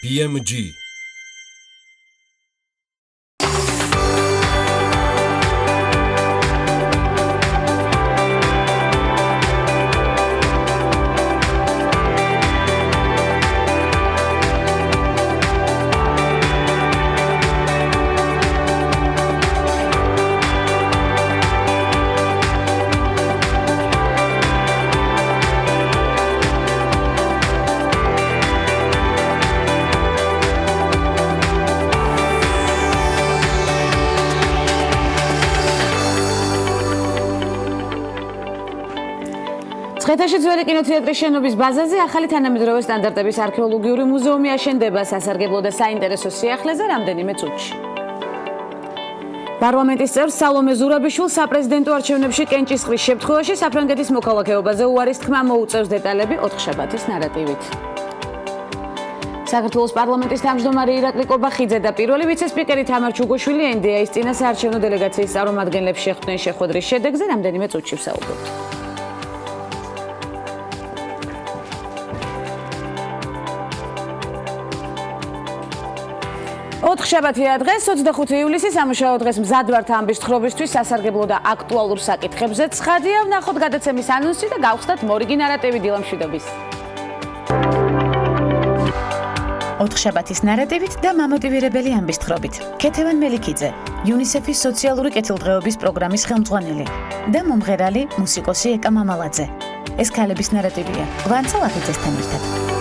BMG წეთაში ძველი კინოთეატრის შენობის ბაზაზე ახალი თანამედროვე სტანდარტების არქეოლოგიური მუზეუმი აშენდება სასარგებლო და საინტერესო სიახლეზე რამდენიმე წუთში. პარლამენტის წევრ სალომე ზურაბიშვილს საპრეზიდენტო არჩევნებში კენჭისყრის შემთხვევაში საფრანგეთის მოქალაქეობაზე უარის თქმა მოუწევს დეტალები 4 შაბათის ნარატივით. საქართველოს პარლამენტის თავმჯდომარე ირაკლი კობახიძე და პირველი ვიცე-სპიკერი თამარ ჩუგოშვილი NDA-ის წინა საარჩევნო დელეგაციის წარმომადგენლებს შეხვდნენ შეხვედრის შედეგზე რამდენიმე წუთში ვსაუბრობთ. 4 შაბათია დღეს 25 ივლისი სამუშაო დღეს მზად ვართ ამბის თხრობისთვის სასარგებლო და აქტუალურ საკითხებზე ცხადია ვნახოთ გადაცემის ანონსი და გავხსნათ მორიგი ნარატივი დილამშვიდობის 4 შაბათის ნარატივით და მამოტივირებელი ამბის თხრობით ქეთევან მელიქიძე UNICEF-ის სოციალური კეთილდღეობის პროგრამის ხელმძღვანელი და მომღერალი მუსიკოსი ეკა მამალაძე ეს ქალების ნარატივია ღვანცა ლახიძესთან ერთად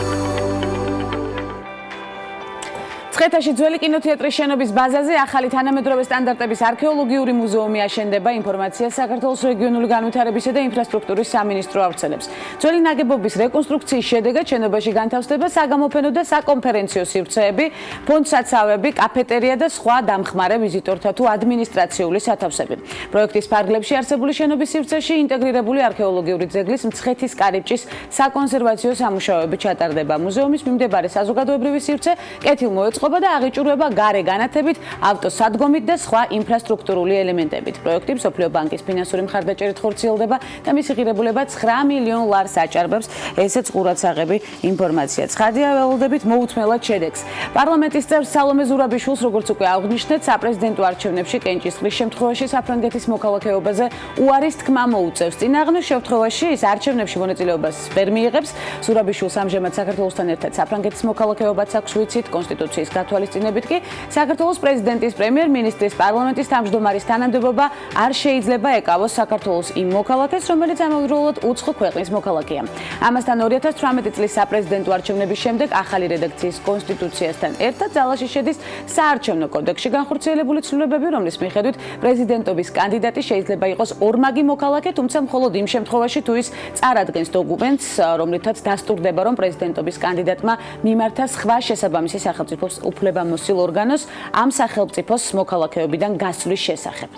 წეთაში ძველი კინოთეატრის შენობის ბაზაზე ახალი თანამედროვე სტანდარტების არქეოლოგიური მუზეუმი აშენდება ინფორმაცია საქართველოს რეგიონული განვითარებისა და ინფრასტრუქტურის სამინისტრო ავრცელებს. ძველი ნაგებობის რეკონსტრუქციის შედეგად შენობაში განთავსდება საგამოფენო და საკონფერენციო სივრცეები, ფონდსაცავები, კაფეტერია და სხვა დამხმარე ვიზიტორთა თუ ადმინისტრაციული სათავსები. პროექტის ფარგლებში არსებული შენობის სივრცეში ინტეგრირებული არქეოლოგიური ძეგლის მცხეთის კარიბჭის საკონსერვაციო სამუშაოები ჩატარდება. მუზეუმის მიმდებარე საზოგადოებრივი სივრცე კეთილმოეწყობა და აღიჭურება გარე განათებით, ავტოსადგომით და სხვა ინფრასტრუქტურული ელემენტებით. პროექტი მსოფლიო ბანკის ფინანსური მხარდაჭერით ხორციელდება და მისი ღირებულება 9 მილიონ ლარს აჭარბებს. ესეც ყურადსაღები ინფორმაცია. ცხადია ველოდებით მოუთმელად შედეგს. პარლამენტის წევრ სალომე ზურაბიშვილს, როგორც უკვე აღნიშნეთ, საპრეზიდენტო არჩევნებში კენჭისყრის შემთხვევაში საფრანგეთის მოქალაქეობაზე უარის თქმა მოუწევს. წინააღმდეგ შემთხვევაში ის არჩევნებში მონაწილეობას ვერ მიიღებს. ზურაბიშვილს ამჟამად საქართველოსთან ერთად საფრანგეთის მოქალაქეობაც აქვს ვიცით კონსტიტუციის გათვალისწინებით კი საქართველოს პრეზიდენტის, პრემიერ-მინისტრის, პარლამენტის თავმჯდომარის თანამდებობა არ შეიძლება ეკავოს საქართველოს იმ მოქალაქეს, რომელიც ამავდროულად უცხო ქვეყნის მოქალაქეა. ამასთან 2018 წლის საპრეზიდენტო არჩევნების შემდეგ ახალი რედაქციის კონსტიტუციასთან ერთად ძალაში შედის საარჩევნო კოდექსში განხორციელებული ცვლილებები, რომლის მიხედვით პრეზიდენტობის კანდიდატი შეიძლება იყოს ორმაგი მოქალაქე, თუმცა მხოლოდ იმ შემთხვევაში, თუ ის წარადგენს დოკუმენტს, რომლითაც დასტურდება, რომ პრეზიდენტობის კანდიდატმა მიმართა სხვა შესაბამისი სახელმწიფოს უფლებამოსილ ორგანოს ამ სახელმწიფოს მოქალაქეობიდან გასვლის შესახებ.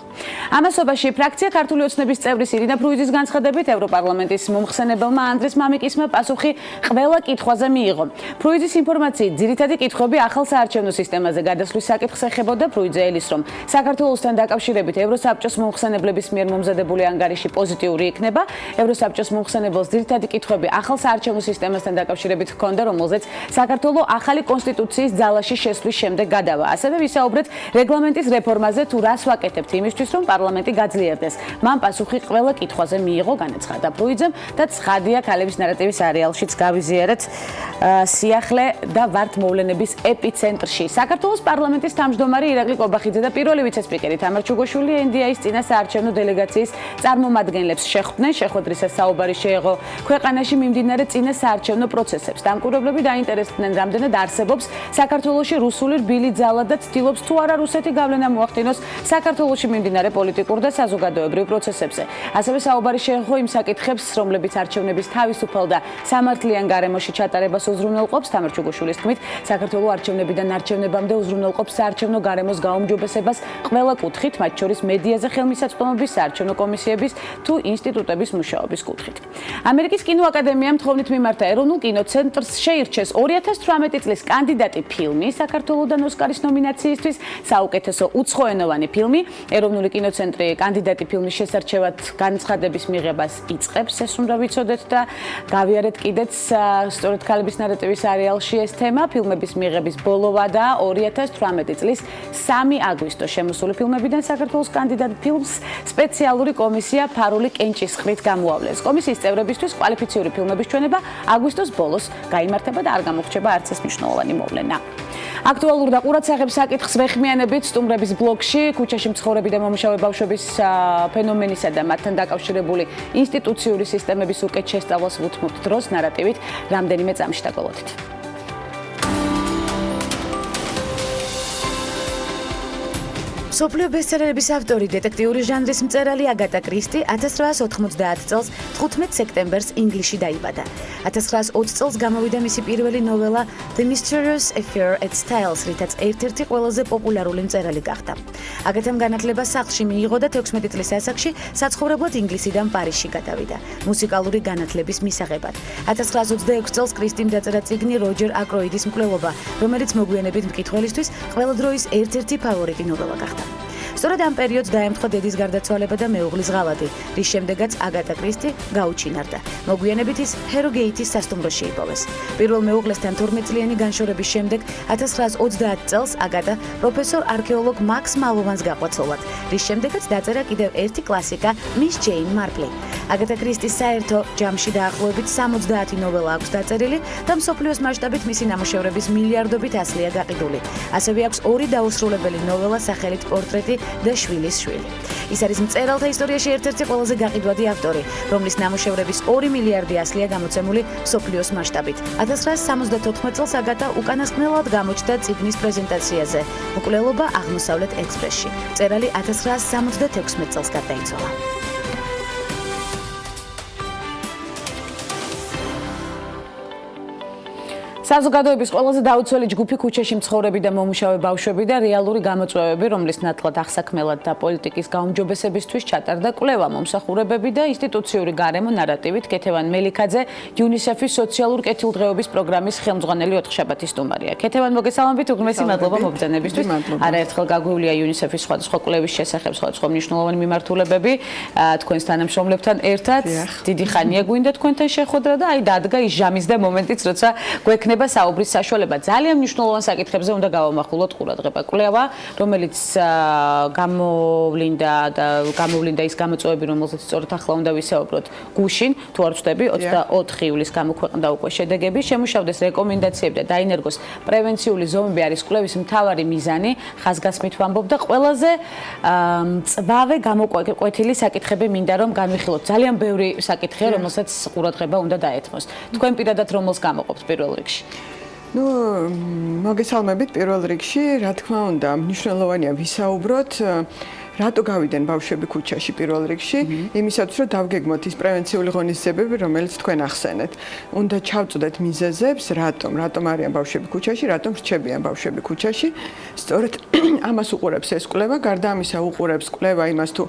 ამასობაში ფრაქცია ქართული ოცნების წევრის ირინა ფრუიძის განცხადებით ევროპარლამენტის მომხსენებელმა ანდრეს მამიკისმა პასუხი ყველა კითხვაზე მიიღო. ფრუიძის ინფორმაციით ძირითადი კითხვები ახალ საარჩევნო სისტემაზე გადასვლის საკითხს ეხებოდა. ფრუიძე ელის, რომ საქართველოსთან დაკავშირებით ევროსაბჭოს მომხსენებლების მიერ მომზადებული ანგარიში პოზიტიური იქნება. ევროსაბჭოს მომხსენებელს ძირითადი კითხვები ახალ საარჩევნო სისტემასთან დაკავშირებით ჰქონდა, რომელზეც საქართველოს ახალი კონსტიტუციის ძალაში შესვლის შემდეგ გადავა. ასევე ვისაუბრეთ რეგლამენტის რეფორმაზე, თუ რას ვაკეთებთ იმისთვის, რომ პარლამენტი გაძლიერდეს. მან პასუხი ყველა კითხვაზე მიიღო, განაცხადა ფრუიძემ და ცხადია ქალების ნარატივის არეალშიც გავიზიარეთ სიახლე და ვართ მოვლენების ეპიცენტრში. საქართველოს პარლამენტის თავმჯდომარე ირაკლი კობახიძე და პირველი ვიცე-სპიკერი თამარ ჩუგოშვილი NDA-ის წინა საარჩევნო დელეგაციის წარმომადგენლებს შეხვდნენ. შეხვედრისას საუბარი შეეღო ქვეყანაში მიმდინარე წინა საარჩევნო პროცესებს. დამკვირვებლები დაინტერესდნენ, რამდენად არსებობს საქართველოში რუსული რბილი ძალა და ცდილობს თუ არა რუსეთი გავლენა მოახდინოს საქართველოში მიმდინარე პოლიტიკურ და საზოგადოებრივ პროცესებზე. ასევე საუბარი შეეღო იმ საკითხებს, რომლებიც არჩევნების თავისუფალ და სამართლიან გარემოში ჩატარებას უზრუნველყოფს. თამარ ჩუგოშვილის თქმით, საქართველოს არჩევნებიდან არჩევნებამდე უზრუნველყოფს საარჩევნო გარემოს გაუმჯობესებას ყველა კუთხით, მათ შორის მედიაზე ხელმისაწვდომობის, საარჩევნო კომისიების თუ ინსტიტუტების მუშაობის კუთხით. ამერიკის კინოაკადემიამ თხოვნით მიმართა ეროვნულ კინოცენტრს შეირჩეს 2018 წლის კანდიდატი ფილმი საქართველოსთან ოსკარის ნომინაციისთვის, საუკეთესო უცხოენოვანი ფილმი. ეროვნული კინოცენტრი კანდიდატი ფილმის შესარჩევად განცხადების მიღებას იწყებს, ეს უნდა ვიცოდეთ და გავიარეთ კიდეც სწორედ ქალების ქალების ნარატივის სერიალში ეს თემა ფილმების მიღების ბოლოვა და 2018 წლის 3 აგვისტო შემოსული ფილმებიდან საქართველოს კანდიდატ ფილმს სპეციალური კომისია ფარული კენჭისყრით გამოავლენს. კომისიის წევრებისთვის კვალიფიციური ფილმების ჩვენება აგვისტოს ბოლოს გაიმართება და არ გამოვრჩება არც ეს მნიშვნელოვანი მოვლენა. აქტუალურ და ყურადსაღებ საკითხს ვეხმიანებით სტუმრების ბლოგში ქუჩაში მცხოვრები და მომუშავე ბავშვების ფენომენისა და მათთან დაკავშირებული ინსტიტუციური სისტემების უკეთ შესწავლას ვუთმობთ დროს ნარატივით რამდენიმე წამში დაგველოდით. მსოფლიო ბესტსელერების ავტორი, დეტექტიური ჟანრის მწერალი აგატა კრისტი 1890 წელს 15 სექტემბერს ინგლისში დაიბადა. 1920 წელს გამოვიდა მისი პირველი ნოველა The Mysterious Affair at Styles, რითაც ერთ-ერთი ყველაზე პოპულარული მწერალი გახდა. აგატამ განათლება სახლში მიიღო და 16 წლის ასაკში საცხოვრებლად ინგლისიდან პარიზში გადავიდა, მუსიკალური განათლების მისაღებად. 1926 წელს კრისტიმ დაწერა წიგნი როჯერ აკროიდის მკვლელობა, რომელიც მოგვიანებით მკითხველისთვის ყველა დროის ერთ-ერთი ფავორიტი ნოველა გახდა. სწორედ ამ პერიოდს დაემთხვა დედის გარდაცვალება და მეუღლის ღალატი, რის შემდეგაც აგატა კრისტი გაუჩინარდა. მოგვიანებით ის ჰეროგეითის სასტუმროში იპოვეს. პირველ მეუღლესთან 12 წლიანი განშორების შემდეგ 1930 წელს აგატა პროფესორ არქეოლოგ მაქს მალოვანს გაყვაცოლად, რის შემდეგაც დაწერა კიდევ ერთი კლასიკა მის ჯეინ მარპლი. აგატა კრისტის საერთო ჯამში დაახლოებით 70 ნოველა აქვს დაწერილი და მსოფლიოს მასშტაბით მისი ნამუშევრების მილიარდობით ასლია გაყიდული. ასევე აქვს 2 დაუსრულებელი ნოველა სახელით პორტრეტი და შვილის შვილი. ის არის მწერალთა ისტორიაში ერთ-ერთი ყველაზე გაყიდვადი ავტორი, რომლის ნამუშევრების 2 მილიარდი ასლია გამოცემული მსოფლიოს მასშტაბით. 1974 წელს აგატა უკანასკნელად გამოჩნდა წიგნის პრეზენტაციაზე მკვლელობა აღმოსავლეთ ექსპრესში. მწერალი 1976 წელს გარდაიცვალა. საზოგადოების ყველაზე დაუცველი ჯგუფი ქუჩაში მცხოვრები და მომუშავე ბავშვები და რეალური გამოწვევები, რომლის ნათლად ახსაქმელად და პოლიტიკის გაუმჯობესებისთვის ჩატარდა კვლევა მომსახურებები და ინსტიტუციური გარემო ნარატივით ქეთევან მელიქაძე, UNICEF-ის სოციალურ კეთილდღეობის პროგრამის ხელმძღვანელი ოთხშაბათის სტუმარია. ქეთევან, მოგესალმებით, უღრმესი მადლობა მობრძანებისთვის. არაერთხელ გაგვივლია UNICEF-ის სხვადასხვა კვლევის შესახებ სხვადასხვა მნიშვნელოვანი მიმართულებები თქვენს თანამშრომლებთან ერთად. დიდი ხანია გვინდა თქვენთან შეხვედრა და აი დადგა ის ჟამის და მომენტიც, როცა გვექნება საუბრის საშუალება. ძალიან მნიშვნელოვან საკითხებზე უნდა გავამახვილოთ ყურადღება. კვლევა, რომელიც გამოვლინდა ის გამოწვევები, რომელზეც სწორედ ახლა უნდა ვისაუბროთ, გუშინ, თუ არ ვცდები, 24 ივლისს გამოქვეყნდა უკვე შედეგები, შემუშავდეს რეკომენდაციები და დაინერგოს პრევენციული ზომები არის კვლევის მთავარი მიზანი, ხაზგასმით ვამბობ და ყველაზე მწვავე გამოკვეთილი საკითხები მინდა რომ განვიხილოთ. ძალიან ბევრი საკითხია, რომელსაც ყურადღება უნდა დაეთმოს. თქვენ პირადად რომელს გამოყოფთ პირველ რიგში? მოგესალმებით პირველ რიგში, რა თქმა უნდა, მნიშვნელოვანია ვისაუბროთ, რატო გავიდნენ ბავშვები ქუჩაში პირველ რიგში, იმისათვის რომ დავგეგმოთ ის პრევენციული ღონისძიებები, რომელიც თქვენ ახსენეთ. უნდა ჩავწვდეთ მიზეზებს, რატომ არიან ბავშვები ქუჩაში, რატომ რჩებიან ბავშვები ქუჩაში. სწორედ ამას უყურებს ეს კვლევა, გარდა ამისა უყურებს კვლევა იმას თუ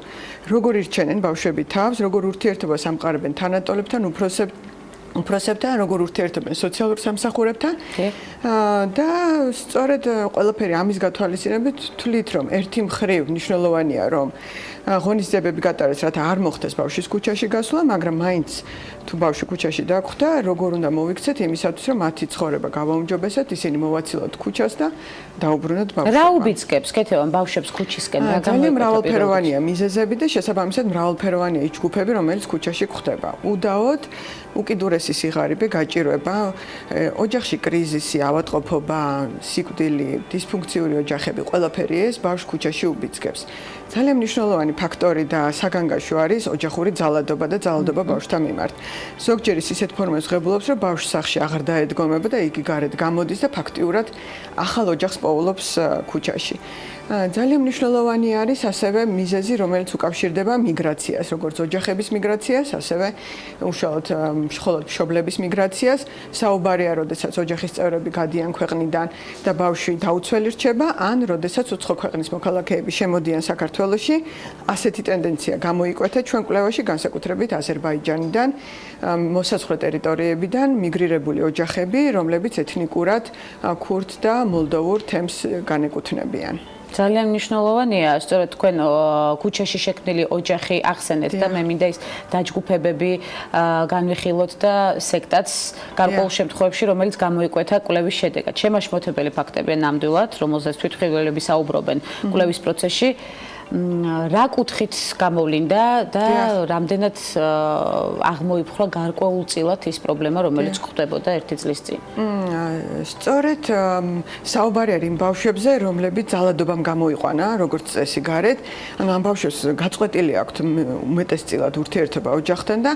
როგორ ირჩენენ ბავშვები თავს, როგორ ურთიერთობას ამყარებენ თანატოლებთან, უფროსებთან, როგორ ურთიერთობენ სოციალურ სამსახურებთან და სწორედ ყველაფერი ამის გათვალისწინებით თვლით, რომ ერთი მხრივ მნიშვნელოვანია, რომ ღონისძიებები გატარდეს, რათა არ მოხდეს ბავშვის ქუჩაში გასვლა, მაგრამ მაინც თუ ბავშვი ქუჩაში დაგვხვდა, როგორ უნდა მოვიქცეთ იმისათვის, რომ მათი ცხოვრება გავაუმჯობესოთ, ისინი მოვაცილოთ ქუჩას და დაუბრუნოთ ბავშვებს. რა უბიძგებს ქეთევან ბავშვებს ქუჩისკენ? ძალიან მრავალფეროვანია მიზეზები და შესაბამისად მრავალფეროვანია ის ჯგუფები, რომელიც ქუჩაში გვხვდება. უდაოდ უკიდურესი სიღარიბე, გაჭირვება, ოჯახში კრიზისი, ავადმყოფობა, სიკვდილი, დისფუნქციური ოჯახები, ყველაფერი ეს ბავშვს ქუჩაში უბიძგებს. ძალიან მნიშვნელოვანი ფაქტორი და საგანგაშო არის ოჯახური ძალადობა და ძალადობა ბავშვთან მიმართ. ზოგჯერ ისეთ ფორმას ღებულობს, რომ ბავშვი სახლში აღარ დაედგომება და იგი გარეთ გამოდის და ფაქტიურად ახალ ოჯახს პოულობს ქუჩაში. ძალიან მნიშვნელოვანი არის ასევე მიზეზი, რომელიც უკავშირდება მიგრაციას, როგორც ოჯახების მიგრაციას, ასევე უშუალოდ მშობლების მიგრაციას. საუბარია, როდესაც ოჯახის წევრები გადიან ქვეყნიდან და ბავშვი დაუცველი რჩება, ან როდესაც უცხო ქვეყნის მოქალაქეები შემოდიან საქართველოში. ასეთი ტენდენცია გამოიკვეთა ჩვენ კვლევაში, განსაკუთრებით აზერბაიჯანიდან, მოსაცხარე ტერიტორიებიდან მიგრირებული ოჯახები, რომლებიც ეთნიკურად ქურთ და მოლდოვურ თემს განეკუთვნებიან. ძალიან მნიშვნელოვანია, სწორედ თქვენ ქუჩაში შექმნილი ოჯახი ახსენეთ და მე მინდა ის დაჯგუფებები განვიხილოთ და სექტაც გარკვეულ შემთხვევებში, რომელიც გამოიკვეთა კვლევის შედეგად. შემაშმოთებელი ფაქტებია ნამდვილად, რომელზეც თვითმხილველები საუბრობენ კვლევის პროცესში. რა კუთხით გამოვლინდა და რამდენად აღმოიფხვრა გარკვეულწილად ის პრობლემა, რომელიც გვხვდებოდა ერთი წლის წინ? სწორედ საუბარი არის იმ ბავშვებზე, რომლებიც ძალადობამ გამოიყვანა, როგორც წესი გარეთ. ანუ ამ ბავშვებს გაწყვეტილი აქვთ უმეტესწილად ურთიერთობა ოჯახთან და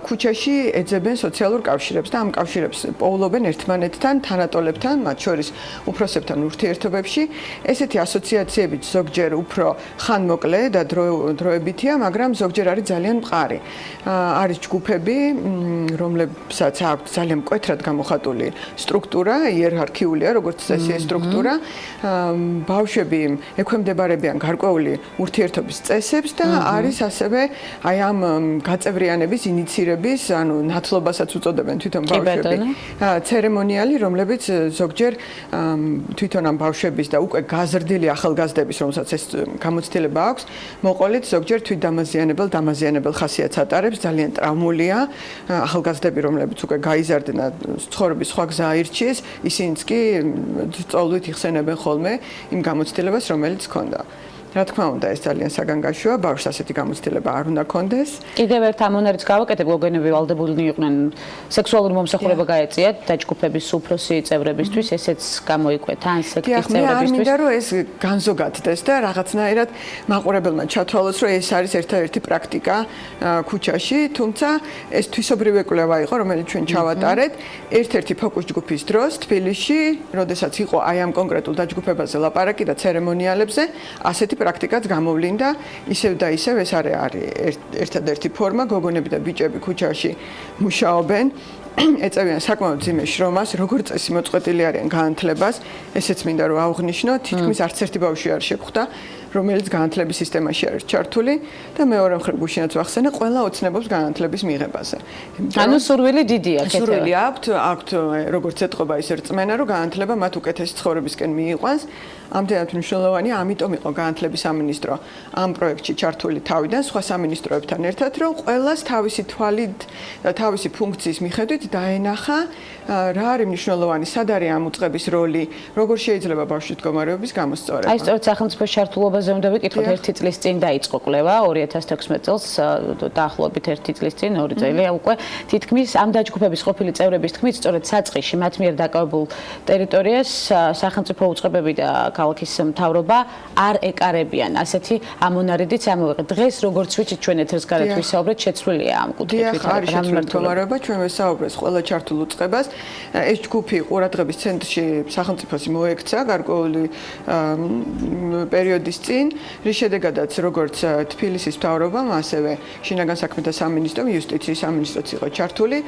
ქუჩაში ეძებენ სოციალურ კავშირებს და ამ კავშირებს პოულობენ ერთმანეთთან, თანატოლებთან, მათ შორის უფროსებთან ურთიერთობებში. ესეთი ასოციაციებიც ზოგჯერ უფრო ხანმოკლე და დროებითია, მაგრამ ზოგჯერ არის ძალიან მყარი. არის ჯგუფები, რომლებსაც აქვთ ძალიან მკვეთრად გამოხატული სტრუქტურა, იერარქიულია, როგორც წესი სტრუქტურა. ბავშვები ექვემდებარებიან გარკვეული ურთიერთობის წესებს და არის ასევე აი ამ გაწევრიანების, ინიცირების, ანუ ნათლობასაც უწოდებენ თვითონ ბავშვები. ცერემონიალი, რომლებიც ზოგჯერ თვითონ ამ ბავშვების და უკვე გაზრდილი ახალგაზრდების, რომელსაც ეს გამოცდილება აქვს, მოყოლით ზოგჯერ თვითდამაზიანებელ ხასიათს ატარებს, ძალიან ტრავმულია. ახალგაზრდები, რომლებიც უკვე გაიზარდნენ და ცხოვრების სხვა გზა აირჩიეს, ისინიც კი სწავლით იხსენებენ ხოლმე იმ გამოცდილებას, რომელიც ჰქონდა. რა თქმა უნდა, ეს ძალიან საგანგაშოა, ბავშვს ასეთი გამოცდილება არ უნდა ჰქონდეს. კიდევ ერთ ამონარიც გავაკეთებ, გოგონები ვალდებულნი იყვნენ სექსუალური მომსახურება გაეწიათ დაჯგუფების უფროსი წევრებისთვის, ესეც გამოიკვეთა ან სექტის მე არ წევრებისთვის. მინდა რომ ეს განზოგადდეს და რაღაცნაირად მაყურებელმა ჩათვალოს, რომ ეს არის ერთადერთი პრაქტიკა ქუჩაში, თუმცა ეს თვისობრივი კვლევა იყო, რომელიც ჩვენ ჩავატარეთ ერთ-ერთი ფოკუს ჯგუფის დროს თბილისში, როდესაც იყო აი ამ კონკრეტულ დაჯგუფებაზე ლაპარაკი და ცერემონიალებზე, ასეთი პრაქტიკაც გამოვლინდა, ისევ და ისევ ეს არის ერთადერთი ფორმა, გოგონები და ბიჭები ქუჩაში მუშაობენ. ეწევიან საკმაოდ ძიმე შრომას, როგორც წესი მოწყვეტილი არიან განათლებას, ესეც მინდა რომ აღვნიშნო, თითქმის არც ერთი ბავშვი არ შეხვდა, რომელიც განათლების სისტემაში არის ჩართული და მეორე მხრივ გუშინაც ვახსენე, ყველა ოცნებობს განათლების მიღებაზე. ანუ სურვილი დიდია, სურვილი აქვთ როგორც ეთყობა ისე რწმენა, რომ განათლება მათ უკეთესი ცხოვრებისკენ მიიყვანს. ამდენად მნიშვნელოვანია, ამიტომ იყო განათლების სამინისტრო ამ პროექტში ჩართული თავიდან სხვა სამინისტროებთან ერთად, რომ ყველას თავისი თვალით და თავისი ფუნქციის მიხედვით დაენახა რა არის მნიშვნელოვანი, სად არის ამ უწყების როლი, როგორ შეიძლება ბავშვის მდგომარეობის გამოსწორება. აი სწორედ სახელმწიფოს ჩართულობაზე უნდა ვიკითხოთ, ერთი წლის წინ დაიწყო კვლევა, 2016 წელს დაახლოებით ერთი წლის წინ, 2 წელია უკვე, თითქმის ამ დაჯგუფების ყოფილი წევრების თქმით, სწორედ საწყისში მათ მიერ დაკავებულ ტერიტორიას სახელმწიფო უწყებები და ქალაქის მთავრობა არ ეკარებიან. ასეთი ამონარიდიც ამოვიღეთ. დღეს როგორც ვიცით, ჩვენ ეთერს გარეთ ვისაუბრეთ, შეცვლილია ამ კუთხით. არის შეცვლილი მდგომარეობა, ჩვენ ვესაუბრეთ ყველა ჩართულ უწყებას. ეს ჯგუფი ყურადღების ცენტრში სახელმწიფოს მოექცა გარკვეული პერიოდის წინ, რის შედეგადაც როგორც თბილისის მთავრობამ, ასევე შინაგან საქმეთა სამინისტრომ, იუსტიციის სამინისტროც იყო ჩართული,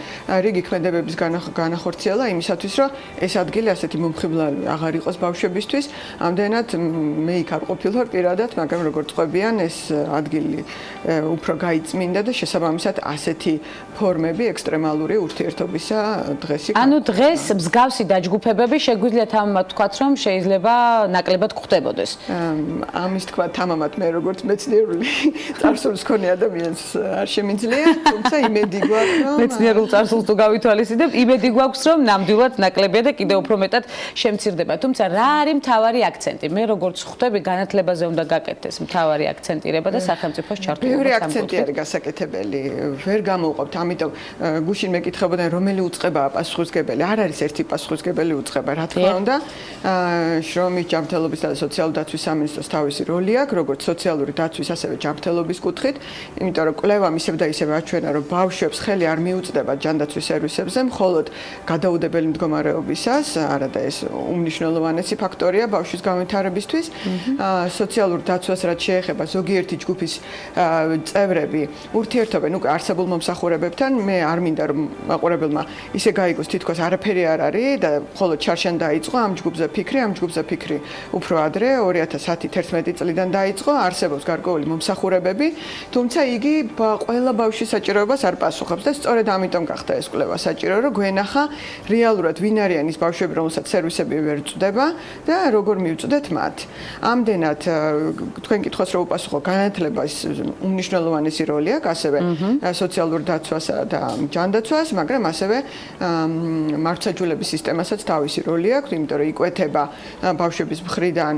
რიგი ქმედებების განახორციელა იმისათვის, რომ ეს ადგილი ასეთი მომხიბლავი აღარ იყოს ბავშვებისთვის. ამდენად მე იქ არ ყოფილვარ პირადად, მაგრამ როგორც ყვებიან, ეს ადგილი უფრო გაიწმინდა და შესაბამისად ასეთი ფორმები ექსტრემალური ურთიერთობისა დღეს იქ. ანუ დღეს მსგავსი დაჯგუფებები შეგვიძლია თამამად ვთქვათ, რომ შეიძლება ნაკლებად გვხვდებოდეს. ამის თქვა თამამად მე როგორც მეცნიერული წარსულის მქონე ადამიანს არ შემიძლია, თუმცა იმედი გვაქვს, რომ მეცნიერულ წარსულს თუ გავითვალისწინებ, იმედი გვაქვს, რომ ნამდვილად ნაკლებია და კიდევ უფრო მეტად შემცირდება. თუმცა რა არის მთავარი აქცენტი? მე როგორც ხვდები, განათლებაზე უნდა გაკეთდეს მთავარი აქცენტირება და სახელმწიფოს ჩართულობა. ბევრი აქცენტი არის გასაკეთებელი. ვერ გამოვყოფთ, ამიტომ გუშინ მეკითხებოდნენ, რომელი უწყებაა პასუხისმგებელი. არ არის ერთი პასუხისმგებელი უწყება, რა თქმა უნდა. შრომის ჯანმრთელობის და სოციალური დაცვის სამინისტროს თავისი როლი აქვს, როგორც სოციალური დაცვის, ასევე ჯანმრთელობის კუთხით, იმიტომ რომ კვლევამ ისევ და ისევ აჩვენა, რომ ბავშვებს ხელი არ მიუწდება ჯანდაცვის სერვისებზე, მხოლოდ გადაუდებელი მდგომარეობისას, არადა ეს უმნიშვნელოვანესი ფაქტორია ბავშვის განვითარებისთვის. სოციალურ დაცვას რაც შეეხება ზოგიერთი ჯგუფის წევრები ურთიერთობენ უკვე არსებულ მომსახურებებთან, მე არ მინდა რომ მაყურებელმა ისე გაიგოს თითქოს არაფერი არ არის და მხოლოდ ჩარშან დაიწყო ამ ჯგუფზე ფიქრი უფრო ადრე 2010-11 წლიდან დაიწყო, არსებობს გარკვეული მომსახურებები, თუმცა იგი ყველა ბავშვის საჭიროებას არ პასუხობს და სწორედ ამიტომ გახდა ეს კვლევა საჭირო, რომ გვენახა რეალურად ვინ არიან ის ბავშვები, რომელსაც სერვისები ვერ წვდება და როგორ მივწვდეთ მათ. ამდენად თქვენ კითხოს რომ უპასუხო განათლებას უმნიშვნელოვანესი როლი აქვს, ასევე სოციალურ დაცვასა და ჯანდაცვას, მაგრამ ასევე მართლმსაჯულების სისტემასაც თავისი როლი აქვს, იმიტომ რომ იკვეთება ბავშვების მხრიდან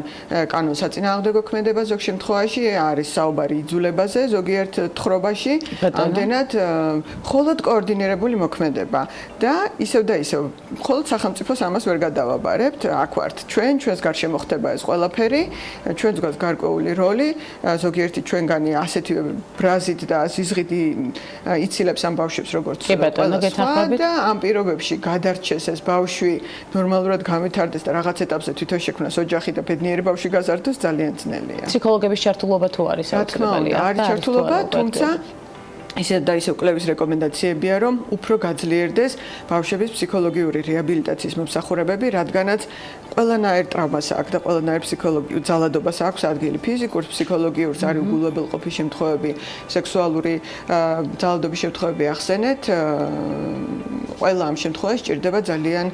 კანონსაწინააღმდეგო ქმედება ზოგ შემთხვევაში, არის საუბარი იძულებაზე ზოგიერთ თხრობაში, ამდენად მხოლოდ კოორდინირებული მოქმედება და ისევ მხოლოდ სახელმწიფოს ამას ვერ გადავაბარებთ, აქ ვართ ჩვენს გარშემო ხდება ეს ყველაფერი, ჩვენს გვაქვს გარკვეული როლი, ზოგიერთი ჩვენგანი ასეთი ბრაზით და ზიზღით იცილებს ამ ბავშვებს როგორც ყველა და ამ პირობებში გადარჩეს ეს ბავშვი ნორმალურად გავითარდეს და რაღაც ეტაპზე თვითონ შექმნას ოჯახი და ბედნიერი ბავშვი გაზარდოს ძალიან ძნელია. ფსიქოლოგების ჩართულობა თუ არის აუცილებელია? არის ჩართულობა, თუმცა ისე და ისე კლევის რეკომენდაციებია, რომ უფრო გაძლიერდეს ბავშვების ფსიქოლოგიური რეაბილიტაციის მომსახურებები, რადგანაც ყველანაირ ტრავმას აქვს და ყველანაირ ფსიქოლოგიურ ძალადობას აქვს ადგილი ფიზიკურ, ფსიქოლოგიურ, არის უგულებელყოფის შემთხვევები, სექსუალური ძალადობის შემთხვევები ახსენეთ. ყველა ამ შემთხვევაში ჭირდება ძალიან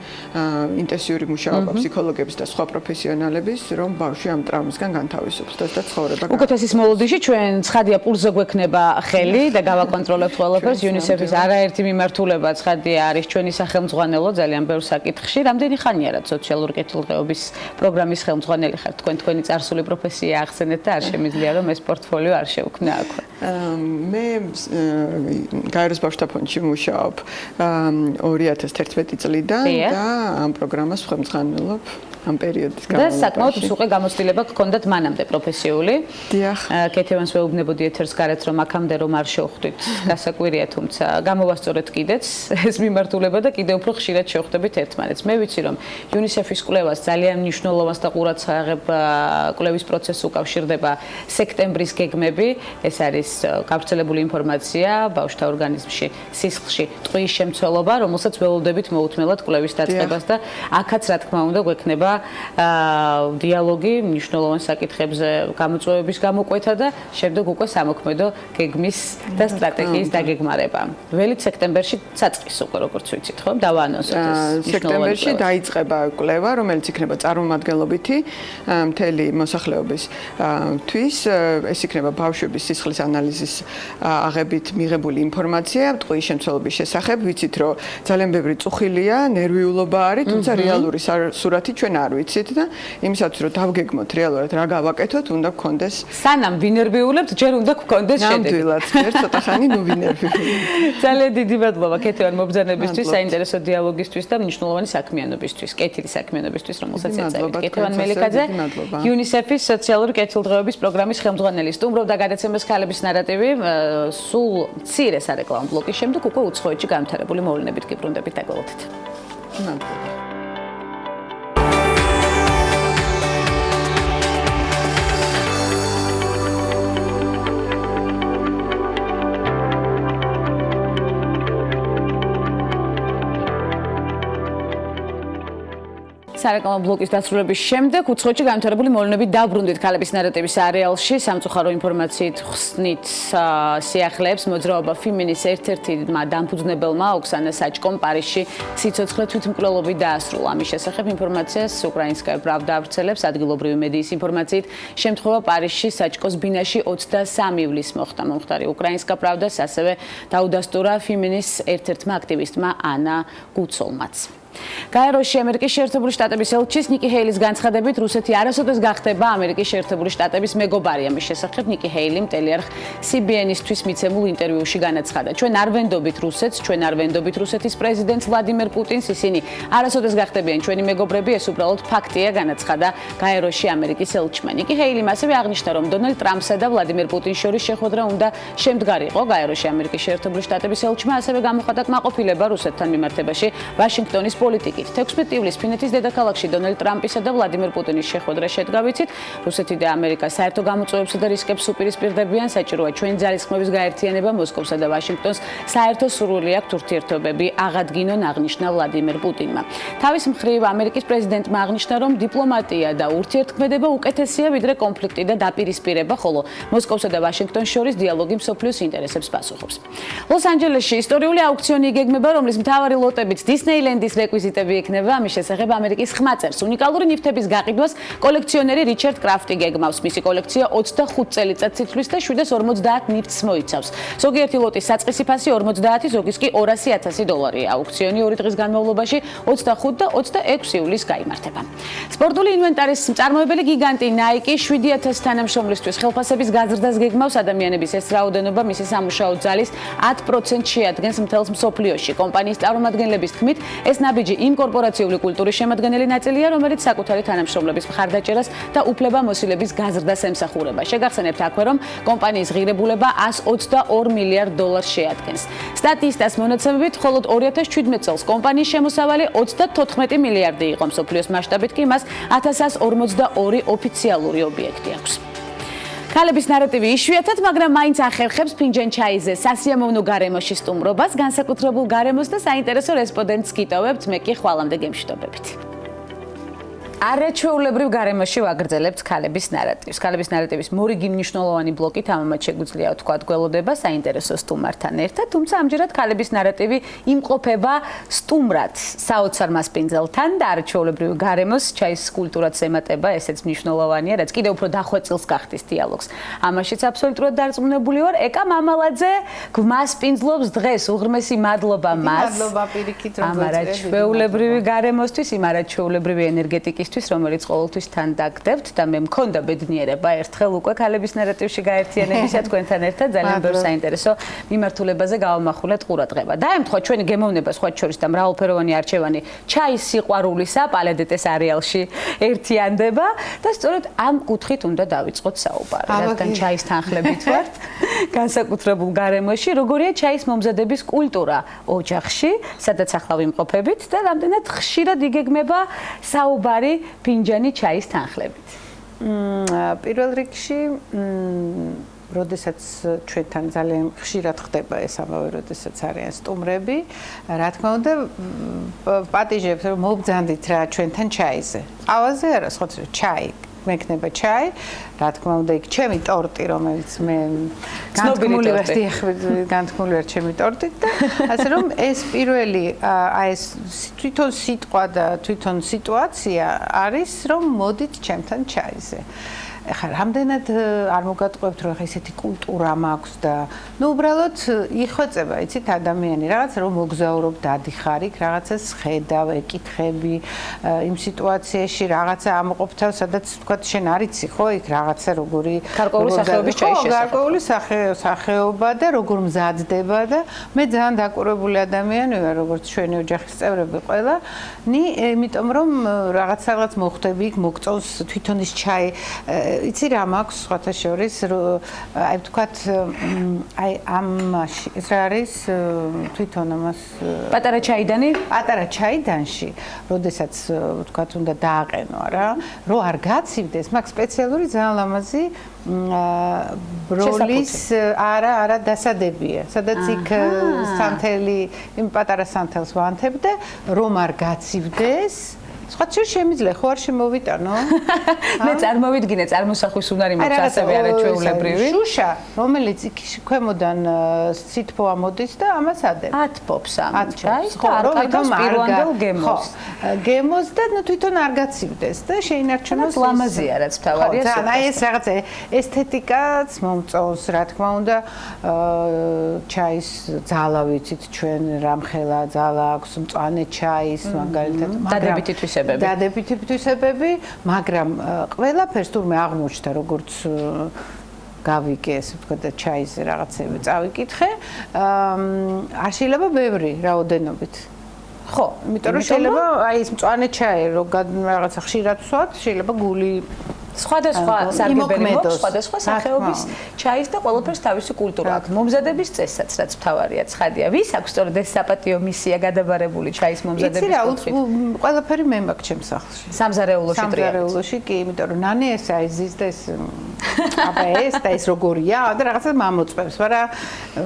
ინტენსიური მუშაობა ფსიქოლოგების და სხვა პროფესიონალების, რომ ბავშვი ამ ტრავმისგან განთავისუფლდეს და ცხოვრება. უკეთესის მოლოდინში ჩვენ ცხადია პულსზე გვექნება ხელი და გავაკონტროლებთ ყველაფერს. UNICEF-ის არაერთი მიმართულება ცხადია არის ჩვენი სახელმძღვანელო ძალიან ბევრ საკითხში. რამდენი ხანია რაც სოციალური კეთილდღეობის პროგრამის ხელმძღვანელი ხართ? თქვენი წარსული პროფესია ახსენეთ და არ შემიძლია რომ ეს პორტფოლიო არ შევქმნა აქვე. მე გაეროს ბავშვთა ფონდში მუშაობ 2011 წლიდან და ამ პროგრამას ხელმძღვანელობ ამ პერიოდის განმავლობაში. და საკმაოდ მსუყე გამოცდილება გქონდათ მანამდე პროფესიული. დიახ. კეთევანს ვეუბნებოდი ეთერს გარეთ რომ აქამდე რომ არ შევხვდით, გასაკვირია, თუმცა გამოვასწორეთ კიდეც ეს მიმართულება და კიდევ უფრო ხშირად შევხვდებით ერთმანეთს. მე ვიცი რომ UNICEF-ის კვლევას ძალიან მნიშვნელოვანს და ყურადს ააღებ კვლევის პროცესს უკავშირდება სექტემბრის გეგმები. ეს არის გავრცელებული ინფორმაცია ბავშვთა ორგანიზმში, სისხლში ტყვის შემცველობა, რომელსაც ველოდებით მოუთმელად კვლევის დაწყებას და აქაც რა თქმა უნდა გვექნება დიალოგი მნიშვნელოვან საკითხებზე გამოწვევების გამოკვეთა და შემდეგ უკვე სამოქმედო გეგმის და სტრატეგიის დაგეგმარება. ველით სექტემბერში საწყის უკვე როგორც ვიცით, ხო? დავაანონსოთ ეს. სექტემბერში დაიწყება კვლევა, რომელიც იქნება წარმომადგენლობითი მთელი მოსახლეობის თვის. ეს იქნება ბავშვების სისხლის ანალიზის აღებით მიღებული ინფორმაცია ტყვის შემცველობის შესახებ. ვიცით, რომ ძალიან ბევრი წუხილია, ნერვიულობა არის, თუმცა რეალური სურათი ჩვენ არ ვიცით და იმისათვის რომ დავგეგმოთ რეალურად რა გავაკეთოთ, უნდა გქონდეს სანამ ვინერვიულებთ, ჯერ უნდა გქონდეს შედეგი. ნამდვილად, ერთ ცოტა ხანი ნუ ვინერვიულებ. ძალიან დიდი მადლობა ქეთევან მობრძანებისთვის, საინტერესო დიალოგისთვის და მნიშვნელოვანი საქმიანობისთვის, კეთილი საქმიანობისთვის, რომელსაც ეწევით. ქეთევან მელიქაძე, UNICEF-ის სოციალური კეთილდღეობის პროგრამის ხელმძღვანელი, სტუმრობდა გადაცემას ქალების ნარატივი. სულ მცირე სარეკლამო ბლოკის შემდეგ უკვე უცხოეთში განვითარებული მოვლენებით გიბრუნდებით და გველოდით. ნამდვილად. სარეკლამო ბლოკის დასრულების შემდეგ უცხოეთში განვითარებული მოვლენებით დაბრუნდით ქალების ნარატივის არეალში. სამწუხარო ინფორმაციით ხსნით სიახლეებს მოძრაობა ფიმინის ერთ-ერთმა დამფუძნებელმა ოქსანა საჭკომ პარიზში სიცოცხლე თვითმკვლელობით დაასრულა. ამის შესახებ ინფორმაციას უკრაინსკაია პრავდა ავრცელებს. ადგილობრივი მედიის ინფორმაციით შემთხვევა პარიზში საჭკოს ბინაში 23 ივლისს მოხდა. მომხდარი უკრაინსკა პრავდას ასევე დაუდასტურა ფიმინის ერთ-ერთმა აქტივისტმა ანა გუცოლმაც. გაეროში ამერიკის შეერთებული შტატების ელჩის ნიკი ჰეილის განცხადებით, რუსეთი არასოდეს გახდება ამერიკის შეერთებული შტატების მეგობარი. ამის შესახებ ნიკი ჰეილი მტელიარხ CBN-ისთვის მიცემულ ინტერვიუში განაცხადა: ჩვენ არ ვენდობით რუსეთს, ჩვენ არ ვენდობით რუსეთის პრეზიდენტს ვლადიმერ პუტინს, ისინი არასოდეს გახდებიან ჩვენი მეგობრები, ეს უბრალოდ ფაქტია, განაცხადა გაეროში ამერიკის ელჩმა. ნიკი ჰეილიმ ასევე აღნიშნა, რომ დონალდ ტრამპსა და ვლადიმერ პუტინს შორის შეხვედრა უნდა შემდგარიყო. გაეროში ამერიკის შეერთებული შტატების ელჩმა ასევე გამოხატა კმაყოფილება რუსეთთან მიმართებაში ვაშინგტონის პოლიტიკით. 16 ივლისს ფინეთის დედაქალაქში დონალდ ტრამპისა და ვლადიმერ პუტინის შეხვედრა შედგა ვიცით. რუსეთი და ამერიკა საერთო გამოწვევებსა და რისკებს უპირისპირდებიან. საჭიროა ჩვენი ძალისხმევის გაერთიანება მოსკოვსა და ვაშინგტონს საერთო სურვილი აქვთ ურთიერთობები აღადგინონ, აღნიშნა ვლადიმერ პუტინმა. თავის მხრივ ამერიკის პრეზიდენტმა აღნიშნა, რომ დიპლომატია და ურთიერთქმედება უკეთესია ვიდრე კონფლიქტი და დაპირისპირება, ხოლო მოსკოვსა და ვაშინგტონს შორის დიალოგი მსოფლიოს ინტერესებს პასუხობს. ლოს-ანჯელესში ისტორიული აუქციონი იგეგმება, რომლის მთავარი ლოტებით დისნეილენდის რეკვიზიტები იქნება. ამის შესახებ ამერიკის ხმა წერს. უნიკალური ნივთების გაყიდვას კოლექციონერი რიჩარდ კრაფტი გეგმავს. მისი კოლექცია 25 წელიწადს იცვლის და 750 ნივთს მოიცავს. ზოგიერთი ლოტის საწყისი ფასი 50, ზოგის კი $200,000. აუქციონი 2 დღის განმავლობაში 25 და 26 ივლისს გაიმართება. სპორტული ინვენტარის მწარმოებელი გიგანტი Nike 7,000 თანამშრომლისთვის ხელფასების გაზრდას გეგმავს. ადამიანების ეს რაოდენობა მისი სამუშაო ძალის 10% შეადგენს მთელს მსოფლიოში. კომპანიის წარმომადგენლების თქმით, ეს ნაბიჯი იმ კორპორაციული კულტურის შემადგენელი ნაწილია, რომელიც საკუთარი თანამშრომლების მხარდაჭერას და უფლებამოსილების გაზრდას ემსახურება. შეგახსენებთ აქვე, რომ კომპანიის ღირებულება $122 მილიარდ შეადგენს. სტატისტას მონაცემებით, მხოლოდ 2017 წელს კომპანიის შემოსავალი 34 მილიარდი იყო. მსოფლიოს მასშტაბით კი მას 1142 ოფიციალური ობიექტი აქვს. ქალების ნარატივი იშვიათად, მაგრამ მაინც ახერხებს ფინჯან ჩაიზე სასიამოვნო გარემოში სტუმრობას, განსაკუთრებულ გარემოს და საინტერესო რესპონდენტს გიტოვებთ. მე კი ხვალამდე გემშვიდობებით. არაჩვეულებრივ გარემოში ვაგრძელებთ ქალების ნარატივს. ქალების ნარატივის მორიგი მნიშვნელოვანი ბლოკით ამამაც შეგვიძლია ვთქვა გველოდება საინტერესო სტუმართან ერთად, თუმცა ამჯერად ქალების ნარატივი იმყოფება სტუმრად, საოცარ მასპინძელთან და არაჩვეულებრივ გარემოს ჩაის კულტურაც ემატება, ესეც მნიშვნელოვანია, რაც კიდევ უფრო დახვეწილს გახდის დიალოგს. ამაშიც აბსოლუტურად დარწმუნებული ვარ. ეკა მამალაძე გვასპინძლობს დღეს. უღრმესი მადლობა მას. მადლობა პირიქით, რომ ამ არაჩვეულებრივი გარემოსთვის, იმ არაჩვეულებრივი ენერგეტიკის რომელიც ყოველთვის თან დაგდებთ და მე მქონდა ბედნიერება ერთხელ უკვე ქალების ნარატივში გაერთიანებისა თქვენთან ერთად ძალიან ბევრ საინტერესო მიმართულებაზე გავამახვილეთ ყურადღება. დაემთხვა ჩვენი გემოვნება სხვათა შორის და მრავალფეროვანი არჩევანი ჩაის სიყვარულისა პალედეტეს არეალში ერთიანდება და სწორედ ამ კუთხით უნდა დავიწყოთ საუბარი. რადგან ჩაის თანხლებით ვართ განსაკუთრებულ გარემოში, როგორია ჩაის მომზადების კულტურა ოჯახში, სადაც ახლა ვიმყოფებით და რამდენად ხშირად იგეგმება საუბარი ფინჯანი ჩაის თანხლებით. პირველ რიგში, როდესაც ჩვენთან ძალიან ხშირად ხდება ეს ამავე, როდესაც არიან სტუმრები, რა თქმა უნდა, პატიჟებს რომ მობძანდით რა ჩვენთან ჩაიზე. ყავაზე არა, სხვა ჩაი. მექნება ჩაი, რა თქმა უნდა, იქ ჩემი ტორტი, რომელიც მე განთქმული ვარ ჩემი ტორტით და ასე რომ ეს პირველი ეს თვითონ სიტყვა და თვითონ სიტუაცია არის, რომ მოდით ჩემთან ჩაიზე. ეხლა რამდენად არ მოგატყუებთ, რომ ეხლა ესეთი კულტურა მაქვს და ნუ უბრალოდ იხვეწება, იცით, ადამიანი რაღაც რომ მოგზაურობ, დადიხარ იქ, რაღაცას ხედავ, ეკითხები, იმ სიტუაციაში რაღაცა ამოყოფთავ, სადაც თქვა შენ არ იცი, ხო, იქ რაღაცა როგორი გარკვეული სახეობის ჩაის შესახებ. გარკვეული სახეობა და როგორ მზადდება და მე ძალიან დაკვირვებული ადამიანი ვარ, როგორც ჩვენი ოჯახის წევრები ყველა, იმიტომ რომ რაღაც მოხდები იქ, მოგწონს თვითონ ის ჩაი იცი რა მაქვს სხვათა შორის აი ვთქვათ აი ამაში ეს არის თვითონ ამას პატარა ჩაიდანში როდესაც ვთქვათ უნდა დააყენო რა რომ არ გაცივდეს მაქვს სპეციალური ძალიან ლამაზი ბროლის არა დასადებია სადაც იქ სანთელი იმ პატარა სანთელს ვანთებ და რომ არ გაცივდეს სხვათა შემიძლია ხო არ შემოვიტანო? მე წარმოვიდგინე წარმოსახვის უნარი მაქვს ასევე არაჩვეულებრივი. შუშა, რომელიც ქვემოდან სითბო ამოდის და ამას ადევ. ათბობს ამ ჩაის და არ ყავს პირვანდელ გემოს. გემოს და თვითონ არ გაცივდეს და შეინარჩუნოს ლამაზია რაც თავარია. ხო, აი ეს რაღაც ესთეტიკაც მომწონს, რა თქმა უნდა, ჩაის ძალა ვიცით ჩვენ რამხელა ძალა აქვს მწვანე ჩაის მაგალითად, დადებითი თვისებები, მაგრამ ყველაფერს თურმე აღმოჩნდა როგორც გავიგე, ესე ვთქვა და ჩაიზე რაღაცები წავიკითხე, არ შეიძლება ბევრი რაოდენობით. ხო, იმიტომ რომ შეიძლება აი ეს მწვანე ჩაი, რომ რაღაცა ხშირად ვსვათ, შეიძლება გული სხვადასხვა სარგებელი მოყვა, სხვადასხვა სახეობის ჩაის და ყველაფერს თავისი კულტურა აქვს. მომზადების წესსაც რაც მთავარია, ცხადია. ვის აქვს სწორედ ეს საპატიო მისია გადაბარებული ჩაის მომზადების კუთხით? ყველაფერი მე მაქვს ჩემს სახლში. სამზარეულოში ტრიალით. სამზარეულოში კი, იმიტომ რომ ნანი ეს აიზის და ეს აბა ეს და ეს როგორია და რაღაცა მამოწმებს, მაგრამ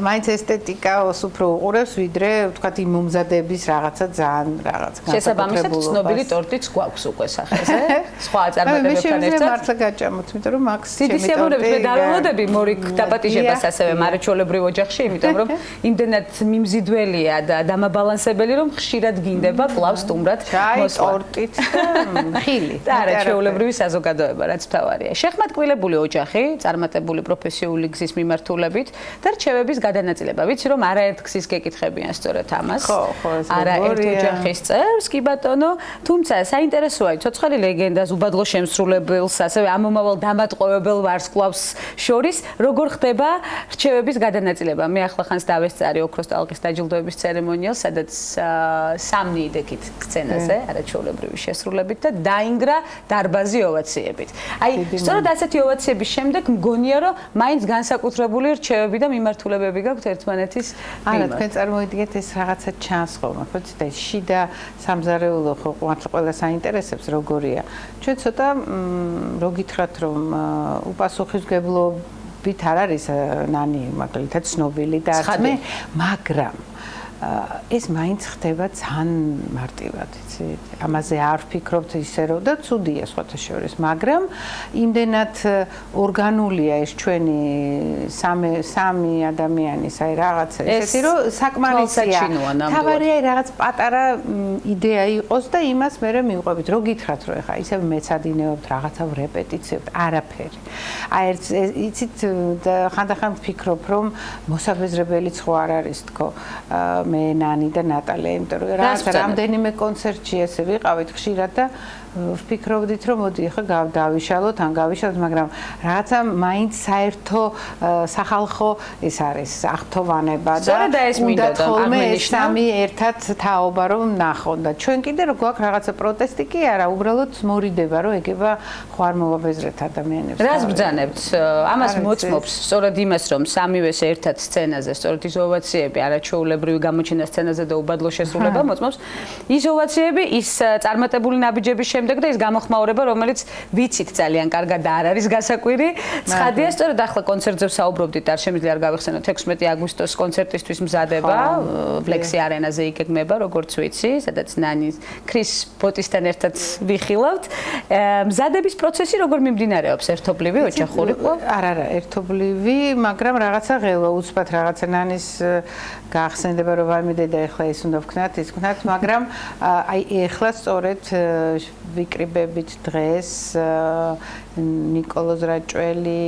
მაინც ესთეტიკას უფრო უყურებს, ვიდრე ვთქვათ იმ მომზადების რაღაცა ძალიან რაღაც განსაკუთრებულობას. შესაბამისად ცნობილი ტორტიც გვაქვს უკვე სახეზე. სხვა წარმატებებთან ერთად. მართლა გაჭამოთ, იმიტომ რომ მაქვს დიდი სიამოვნებით მე დაველოდები მორიგ დაპატიჟებას ასევე მარაჩვეულებრივ ოჯახში, იმიტომ რომ იმდენად მიმზიდველია და დამაბალანსებელი, რომ ხშირად გინდება კლავს სტუმრად მოსვლა. ტორტით და ხილი. და არაჩვეულებრივი საზოგადოება, რაც მთავარია. შეხმატკვილებული ოჯახი, წარმატებული პროფესიული გზის მიმართულებით და რჩევების გადანაწილება. ვიცი რომ არაერთ გზის გეკითხებიან სწორედ ამას. არაერთ ოჯახის წევრს, კი ბატონო, თუმცა საინტერესოა ცოცხალი ლეგენდას უბადლო შემსრულებელს ასევე ამომავალ დამატყოვებელ ვარსკვლავს შორის როგორ ხდება რჩევების გადანაწილება. მე ახლა ხანს დავესწარი ოქროს ტალღის დაჯილდოების ცერემონიალს, სადაც სამნი იდექით სცენაზე, არაჩვეულებრივი შესრულებით და დაინგრა დარბაზი ოვაციებით. აი, სწორედ ასეთი ოვაციების შემდეგ მგონია, რომ მაინც განსაკუთრებული რჩევები და მიმართულებები გაქვთ ერთმანეთის მიმართ. არა, თქვენ წარმოიდგინეთ ეს რაღაცა ჩანს ხოლმე, ხო იცით, ეს შიდა სამზარეულო ხო მართლა ყველას აინტერესებს როგორია. ჩვენ ცოტა რო გითხრათ რომ უპასუხისმგებლობით არ არის ნანი მაგალითად ცნობილი და არც მე, მაგრამ ეს მაინც ხდება ძალიან მარტივად, იცით? ამაზე არ ვფიქრობთ ისე რომ და ცუდია სხვათა შორის, მაგრამ იმდენად ორგანულია ეს ჩვენი სამი ადამიანის აი რაღაცა ესეთი რომ საკმარისია. თავარია რაღაც პატარა იდეა იყოს და იმას მე მივყვებით. რო გითხრათ რომ ეხა ისევ მეცადინეობთ რაღაცა რეპეტიციებთ, არაფერი. აი ერთ იცით ხანდახან ვფიქრობ რომ მოსაბეზრებელიც ხო არ არის თქო მე ნანი და ნატალია, იმიტომ რომ რაღაცა რამდენიმე კონცერტში ესე ვიყავით ხშირად და ვფიქრობდით რომ მოდი ახლა დავიშალოთ, ან გავიშალოთ, მაგრამ რაღაცა მაინც საერთო სახალხო ეს არის აღთოვანება და უნდა ხოლმე ეს სამი ერთად თაობა რომ ნახონ და ჩვენ კიდე რო გვაქვს რაღაცა პროტესტი კი არა, უბრალოდ მორიდება რომ ეგება ხო არ მოვაბეზრეთ ადამიანებს. რას ბრძანებთ? ამას მოწმობს სწორედ იმას რომ სამივეს ერთად სცენაზე, სწორედ ის ოვაციები, არაჩვეულებრივი გამოჩენა სცენაზე და უბადლო შესრულება მოწმობს ის ოვაციები, ის წარმატებული ნაბიჯების შემდეგ და ის გამოხმაურება, რომელიც ვიცით ძალიან კარგად და არ არის გასაკვირი. ცხადია, სწორედ ახლა კონცერტზე ვსაუბრობდით, არ შემიძლია არ გავიხსენოთ 16 აგვისტოს კონცერტისთვის მზადება, ფლექსი არენაზე იგეგმება, როგორც ვიცი, სადაც ნანი ქრის ბოტისთან ერთად ვიხილავთ. მზადების პროცესი როგორ მიმდინარეობს? ერთობლივი ოჯახური? არა, ერთობლივი, მაგრამ რაღაცა ღელვა უცბად რაღაცა ნანის გაახსენდება რომ ვაიმე დედა ეხლა ის უნდა ვქნათ, ის ვქნათ, მაგრამ აი ეხლა სწორედ ვიკრიბებით დღეს ნიკოლოზ რაჭველი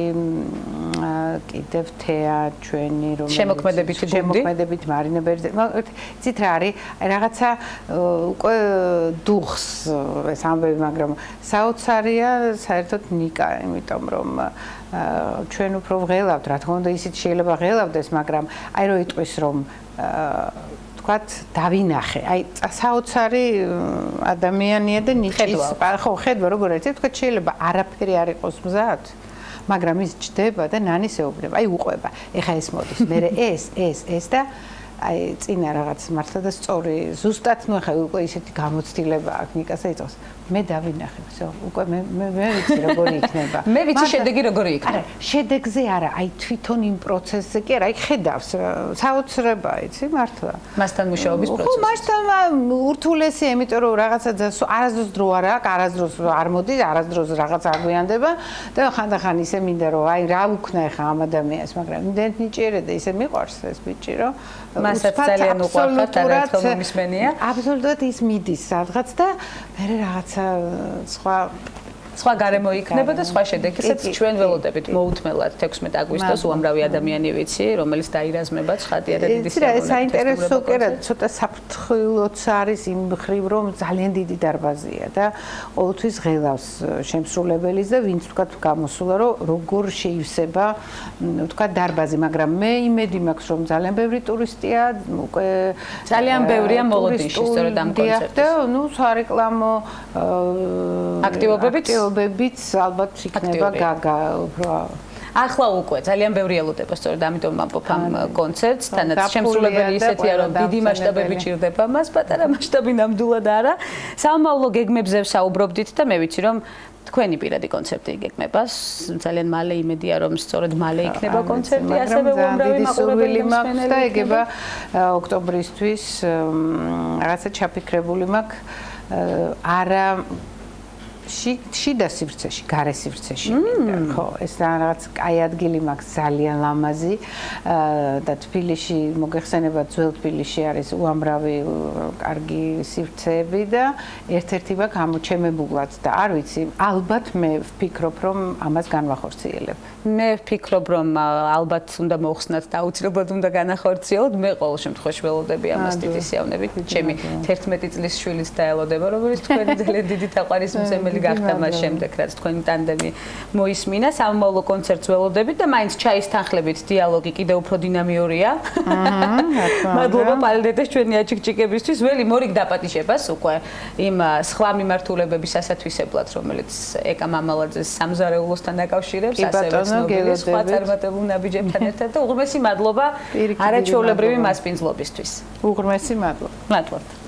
კიდევ თეა ჩვენი რომელიც შემოქმედებით მარინე ბერძენი. იცით რა არის? რაღაცა უკვე დუხს ეს ამბები, მაგრამ საოცარია საერთოდ ნიკა, იმიტომ რომ ჩვენ უფრო ვღელავთ, რა თქმა უნდა ისიც შეიძლება ღელავდეს, მაგრამ აი რო იტყვის რომ ვთქვათ დავინახე. აი საოცარი ადამიანია და ნიჭის ხო ხედვა როგორ არის, ვთქვათ შეიძლება არაფერი არ იყოს მზად, მაგრამ ის ჯდება და ნანის ეუბნება. აი უყვება. ეხა ეს მოდის. მე ეს და აი წინა რაღაც მართლა და სწორი ზუსტად ნუ ეხა უკვე ისეთი გამოცდილება აქვს ნიკასა იწოს. მე დავინახე, всё, უკვე მე ვიცი როგორი იქნება. მე ვიცი შედეგი როგორი იქნება. არა, შედეგზე არა, აი თვითონ იმ პროცესზე კი არა, აი ხედავს, საოცრება, იცი, მართლა. მასთან მუშაობის პროცესი. ხო, მასთან ურთულესია, იმიტომ რომ რაღაცა არასდროს დრო არ აქვს, არასდროს არ მოდის, არასდროს რაღაც აგვიანდება და ხანდახან ისე მინდა რომ აი რა ვქნა ეხა ამ ადამიანს, მაგრამ იმდენად ნიჭიერია და ისე მიყვარს ეს ბიჭი, რომ მასაც ძალიან უყვარხარ და ერთხელ მომისმენია. აბსოლუტურად ის მიდის სადღაც და მე რაღაცა სხვა გარემო იქნება და სხვა შედეგისაც ჩვენ ველოდებით მოუთმელად 16 აგვისტოს უამრავი ადამიანი ვიცი, რომელიც დაირაზმება ცხადია და დიდი სიამოვნებით. ეს საინტერესო კი რა, ცოტა საფრთხილოც არის იმ მხრივ, რომ ძალიან დიდი დარბაზია და ყოველთვის ღელავს შემსრულებელის და ვინც თქვა გამოსულა, რომ როგორ შეივსება თქვა დარბაზი, მაგრამ მე იმედი მაქვს, რომ ძალიან ბევრი ტურისტია, უკვე ძალიან ბევრია მოლოდინში სწორედ ამ კონცერტის. და ნუ სარეკლამო აქტივობებით მსახიობებიც ალბათ იქნება გაგა უფრო ახლა უკვე ძალიან ბევრი ელოდება, სწორედ ამიტომ ვამბობ ამ კონცერტს, თანაც შემსრულებელი ისეთია, რომ დიდი მასშტაბები ჭირდება მას, პატარა მასშტაბი ნამდვილად არა. სამომავლო გეგმებზე ვსაუბრობდით და მე ვიცი, რომ თქვენი პირადი კონცერტი იგეგმება. ძალიან მალე იმედია, რომ სწორედ მალე იქნება კონცერტი, ასევე უამრავი მაყურებელი მაქვს და ეგება ოქტობრისთვის რაღაცა ჩაფიქრებული მაქვს. არა შიდა სივრცეში, გარე სივრცეში მინდა, ხო, ეს რაღაც კაი ადგილი მაქვს ძალიან ლამაზი და თბილისში მოგეხსენება ძველ თბილისში არის უამრავი კარგი სივრცეები და ერთ-ერთი მაქვს ამოჩემებულად და არ ვიცი, ალბათ მე ვფიქრობ, რომ ამას განვახორციელებ. მე ვფიქრობ, რომ ალბათ უნდა მოხსნათ და აუცილებლად უნდა განახორციელოთ. მე ყოველ შემთხვევაში ველოდები ამას დიდი სიავნებით. ჩემი 11 წლის შვილიც დაელოდება, რომელიც თქვენი ძალიან დიდი თაყვანისმცემელი გახდა მას შემდეგ, რაც თქვენი ტანდემი მოისმინა. სამომავლო კონცერტს ველოდებით და მაინც ჩაის თანხლებით დიალოგი კიდევ უფრო დინამიურია. მადლობა პალიდეტეს ჩვენი აჩიკჩიკებისთვის. ველი მორიგ დაპატიჟებას უკვე იმ სხვა მიმართულებების ასათვისებლად, რომელიც ეკა მამალაძეს სამზარეულოსთან დაკავშირებს, ასევე ცნობილი სხვა წარმატებულ ნაბიჯებთან ერთად და უღრმესი მადლობა არაჩვეულებრივი მასპინძლობისთვის. უღრმესი მადლობა. მადლობა.